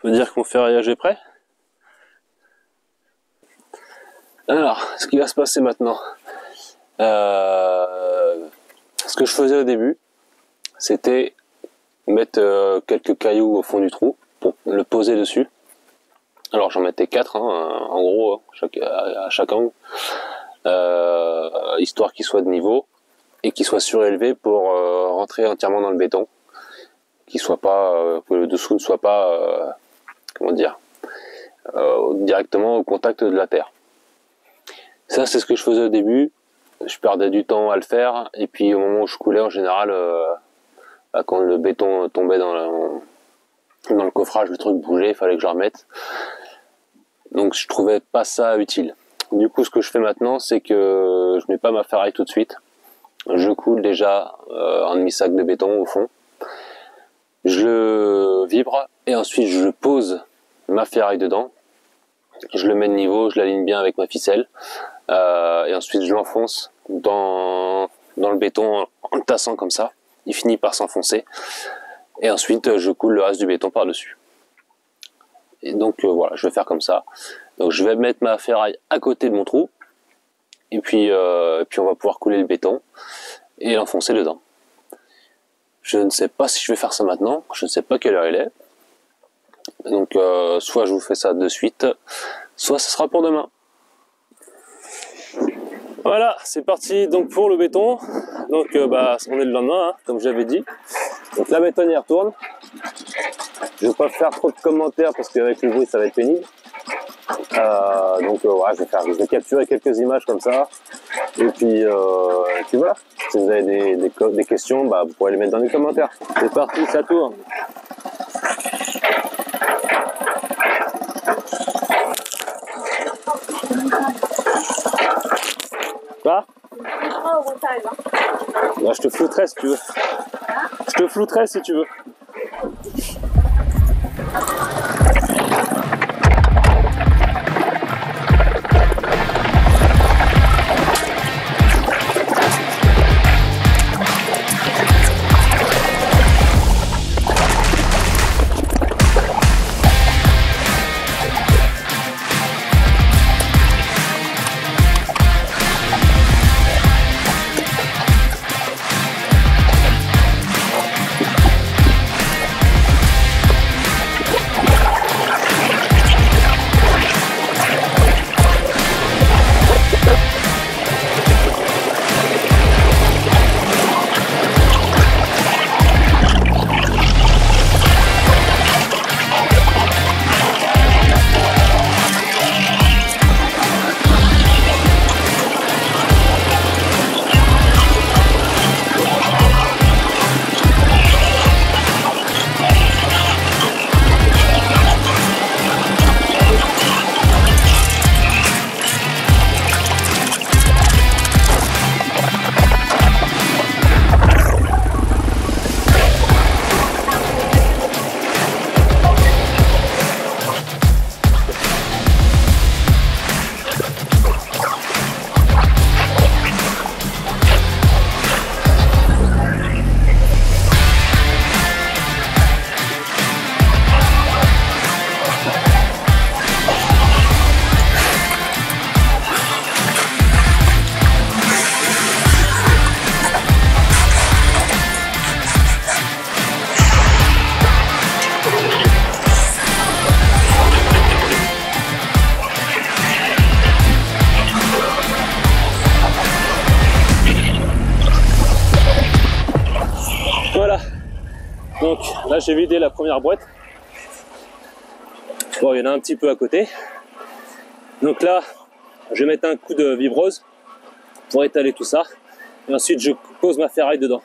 peut dire que mon ferraillage est prêt. Alors, ce qui va se passer maintenant, ce que je faisais au début, c'était mettre quelques cailloux au fond du trou pour le poser dessus. Alors j'en mettais 4 en gros à chaque angle, histoire qu'il soit de niveau et qu'il soit surélevé pour rentrer entièrement dans le béton, qu'il soit pas, que le dessous ne soit pas, comment dire, directement au contact de la terre. Ça c'est ce que je faisais au début. Je perdais du temps à le faire et puis au moment où je coulais en général, quand le béton tombait dans le coffrage, le truc bougeait, il fallait que je le remette. Donc je trouvais pas ça utile. Du coup ce que je fais maintenant, c'est que je mets pas ma ferraille tout de suite. Je coule déjà un demi-sac de béton au fond. Je le vibre et ensuite je pose ma ferraille dedans. Je le mets de niveau, je l'aligne bien avec ma ficelle. Et ensuite je l'enfonce dans le béton en le tassant comme ça. Il finit par s'enfoncer. Et ensuite je coule le reste du béton par-dessus. Et donc voilà, je vais faire comme ça. Donc je vais mettre ma ferraille à côté de mon trou. Et puis on va pouvoir couler le béton et l'enfoncer dedans. Je ne sais pas si je vais faire ça maintenant. Je ne sais pas quelle heure il est. Donc soit je vous fais ça de suite, soit ce sera pour demain. Voilà, c'est parti donc pour le béton. Donc on est le lendemain, hein, comme j'avais dit. Donc la bétonnière tourne. Je vais pas faire trop de commentaires parce qu'avec le bruit ça va être pénible. Ouais, je vais capturer quelques images comme ça. Et puis voilà. Si vous avez des questions, vous pourrez les mettre dans les commentaires. C'est parti, ça tourne. Quoi ? Je te flouterai si tu veux. Je te flouterai si tu veux. Donc là j'ai vidé la première boîte. Bon, il y en a un petit peu à côté. Donc là je vais mettre un coup de vibreuse pour étaler tout ça. Et ensuite je pose ma ferraille dedans.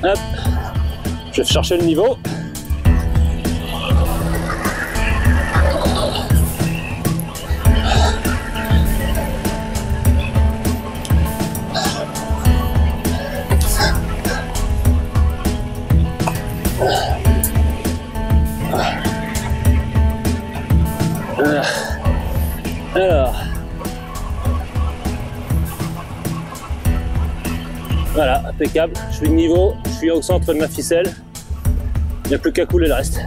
Hop, je vais chercher le niveau. Alors, voilà, impeccable. Je suis de niveau, je suis au centre de ma ficelle. Il n'y a plus qu'à couler le reste.